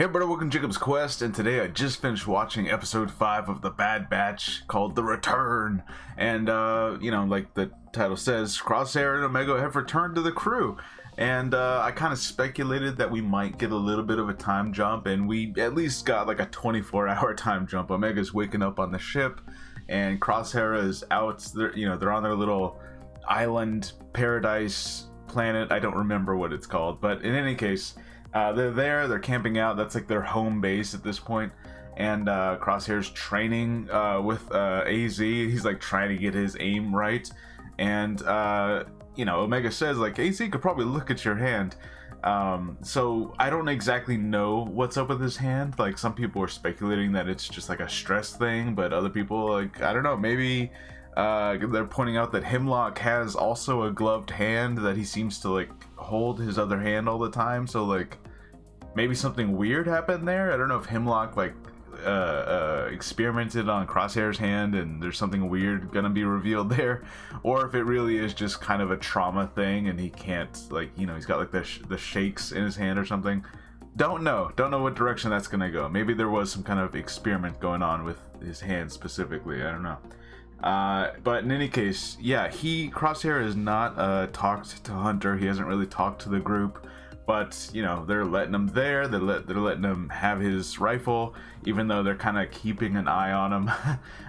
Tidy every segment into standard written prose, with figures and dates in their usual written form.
Hey brother, welcome to Jacob's Quest, and today I just finished watching episode 5 of The Bad Batch called The Return. And, like the title says, Crosshair and Omega have returned to the crew. And I kind of speculated that we might get a little bit of a time jump, and we at least got like a 24-hour time jump. Omega's waking up on the ship, and Crosshair is out. They're on their little island paradise planet. I don't remember what it's called, but in any case, they're camping out. That's like their home base at this point. And Crosshair's training with AZ. He's like trying to get his aim right. And Omega says like, AZ could probably look at your hand. So I don't exactly know what's up with his hand. Like, some people are speculating that it's just like a stress thing, but other people, like, I don't know, maybe they're pointing out that Hemlock has also a gloved hand that he seems to like hold his other hand all the time. So like maybe something weird happened there. I don't know if Hemlock like experimented on Crosshair's hand and there's something weird gonna be revealed there, or if it really is just kind of a trauma thing and he can't, like, he's got like the shakes in his hand or something. Don't know what direction that's gonna go. Maybe there was some kind of experiment going on with his hand specifically. I don't know. But in any case, yeah, Crosshair has not talked to Hunter. He hasn't really talked to the group, but they're letting him there. They're letting him have his rifle, even though they're kind of keeping an eye on him.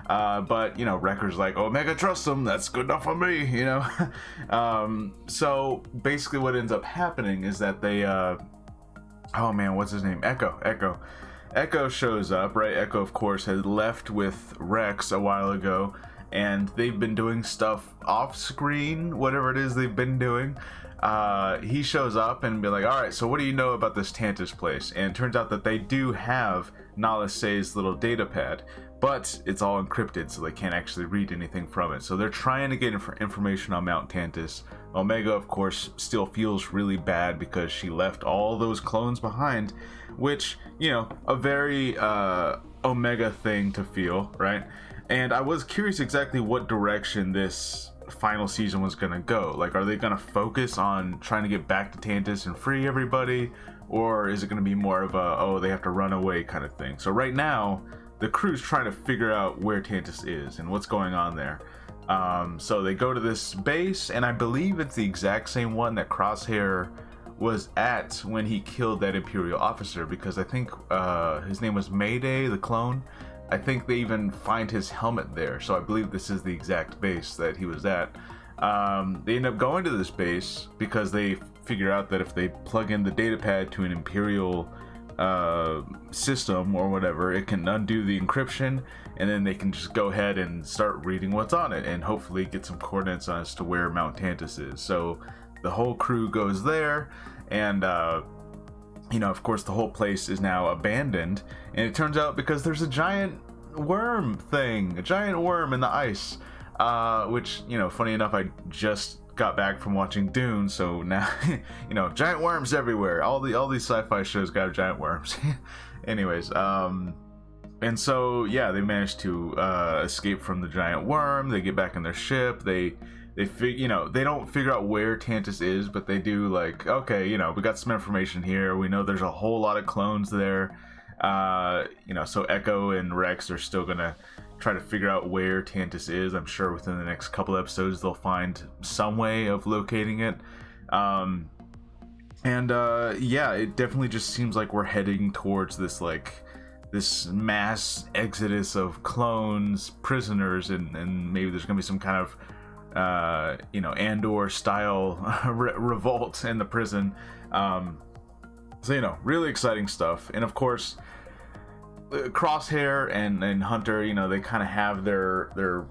But Wrecker's like, Omega trusts him. That's good enough for me. So basically, what ends up happening is that they, oh man, what's his name? Echo shows up, right? Echo, of course, had left with Rex a while ago, and they've been doing stuff off screen, whatever it is they've been doing. He shows up and be like, all right, so what do you know about this Tantus place? And it turns out that they do have Nala Se's little data pad, but it's all encrypted, so they can't actually read anything from it. So they're trying to get information on Mount Tantus. Omega, of course, still feels really bad because she left all those clones behind, which, a very Omega thing to feel, right? And I was curious exactly what direction this final season was going to go. Like, are they going to focus on trying to get back to Tantus and free everybody? Or is it going to be more of a, they have to run away kind of thing? So right now, the crew's trying to figure out where Tantus is and what's going on there. So they go to this base, and I believe it's the exact same one that Crosshair was at when he killed that Imperial officer, because I think his name was Mayday, the clone. I think they even find his helmet there, so I believe this is the exact base that he was at. They end up going to this base because they figure out that if they plug in the data pad to an Imperial system or whatever, it can undo the encryption, and then they can just go ahead and start reading what's on it and hopefully get some coordinates as to where Mount Tantus is. So the whole crew goes there, and of course the whole place is now abandoned, and it turns out because there's a giant worm in the ice, which, funny enough, I just got back from watching Dune, so now giant worms everywhere. All these sci-fi shows got giant worms. Anyways, and so yeah, they managed to escape from the giant worm. They get back in their ship. They don't figure out where Tantus is, but they do, like, okay, we got some information here. We know there's a whole lot of clones there. So Echo and Rex are still gonna try to figure out where Tantus is. I'm sure within the next couple episodes they'll find some way of locating it. It definitely just seems like we're heading towards this mass exodus of clones, prisoners, and maybe there's gonna be some kind of Andor style revolt in the prison. Really exciting stuff. And of course, Crosshair and Hunter, they kind of have their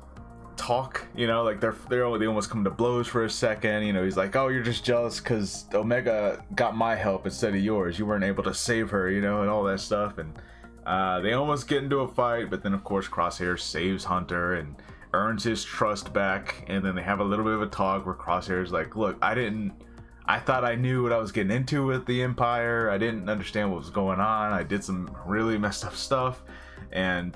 talk, like they almost come to blows for a second. He's like, oh, you're just jealous because Omega got my help instead of yours. You weren't able to save her, and all that stuff. And they almost get into a fight, but then of course Crosshair saves Hunter and earns his trust back, and then they have a little bit of a talk where Crosshair's like, look, I thought I knew what I was getting into with the Empire. I didn't understand what was going on. I did some really messed up stuff. And,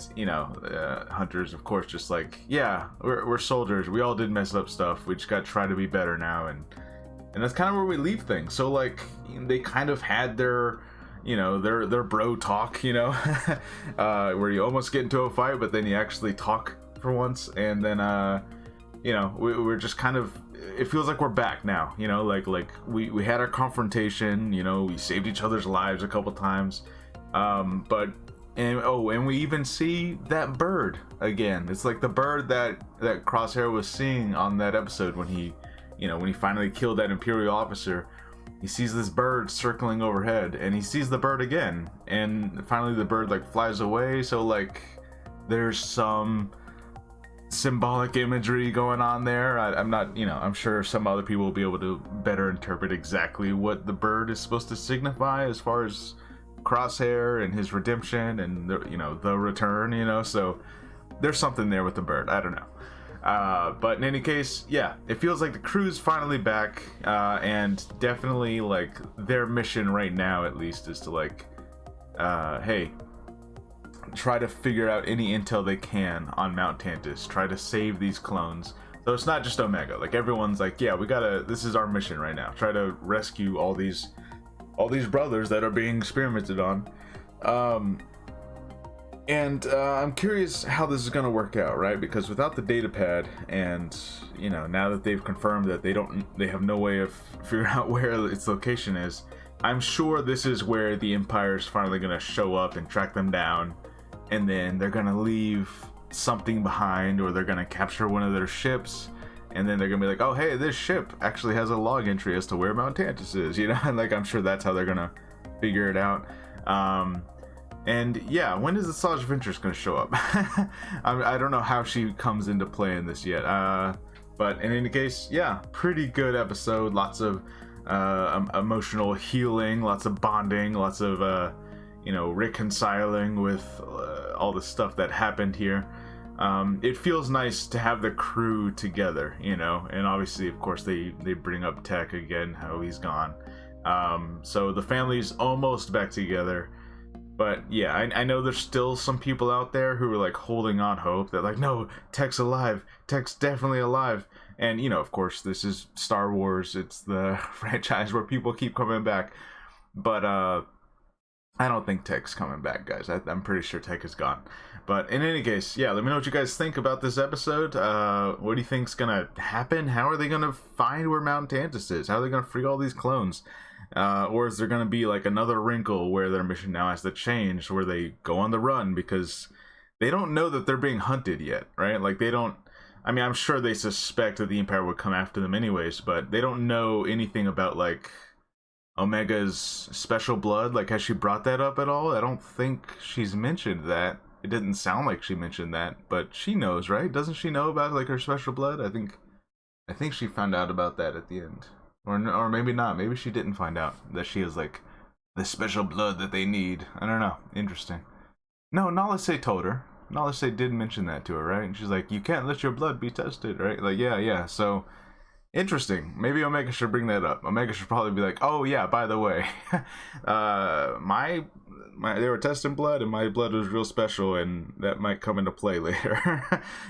Hunter's, of course, just like, yeah, we're soldiers. We all did mess up stuff. We just got to try to be better now. And that's kind of where we leave things. So, like, they kind of had their their bro talk, where you almost get into a fight, but then you actually talk for once, and then we're just kind of, it feels like we're back now, like we had our confrontation, we saved each other's lives a couple times, and we even see that bird again. It's like the bird that Crosshair was seeing on that episode when he finally killed that Imperial officer. He sees this bird circling overhead, and he sees the bird again, and finally the bird like flies away. So like there's some symbolic imagery going on there. I'm not, I'm sure some other people will be able to better interpret exactly what the bird is supposed to signify as far as Crosshair and his redemption and the return, so there's something there with the bird. I don't know. But in any case, yeah, it feels like the crew's finally back, and definitely like their mission right now at least is to like, hey, try to figure out any intel they can on Mount Tantus, try to save these clones. So it's not just Omega, like everyone's like, yeah, this is our mission right now, try to rescue all these brothers that are being experimented on. I'm curious how this is going to work out, right? Because without the data pad, and now that they've confirmed that they have no way of figuring out where its location is, I'm sure this is where the Empire is finally going to show up and track them down, and then they're going to leave something behind, or they're going to capture one of their ships, and then they're gonna be like, oh hey, this ship actually has a log entry as to where Mount Tantus is, and like I'm sure that's how they're gonna figure it out. And yeah, when is the Asajj Ventress gonna show up? I don't know how she comes into play in this yet, but in any case, yeah, pretty good episode. Lots of emotional healing, lots of bonding, lots of reconciling with all the stuff that happened here. It feels nice to have the crew together, and obviously, of course, they bring up Tech again, how he's gone. So the family's almost back together. But yeah, I know there's still some people out there who are like holding on hope. They're like, no, Tech's alive. Tech's definitely alive. And, of course, this is Star Wars. It's the franchise where people keep coming back. But I don't think Tech's coming back, guys. I'm pretty sure Tech is gone. But in any case, yeah, let me know what you guys think about this episode. What do you think's gonna happen? How are they gonna find where Mount Tantus is? How are they gonna free all these clones? Or is there gonna be like another wrinkle where their mission now has to change, where they go on the run because they don't know that they're being hunted yet, right? Like they don't. I mean, I'm sure they suspect that the Empire would come after them anyways, but they don't know anything about like Omega's special blood. Like, has she brought that up at all? I don't think she's mentioned that. It didn't sound like she mentioned that, but she knows, right? Doesn't she know about like her special blood? I think she found out about that at the end, or maybe not. Maybe she didn't find out that she has like the special blood that they need. I don't know. Interesting. No, Nalase told her. Nalase did mention that to her, right? And she's like, "You can't let your blood be tested," right? Like, yeah. So interesting. Maybe Omega should bring that up. Omega should probably be like, "Oh yeah, by the way, my they were testing blood, and my blood was real special, and that might come into play later."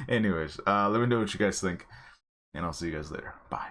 Anyways, let me know what you guys think, and I'll see you guys later. Bye.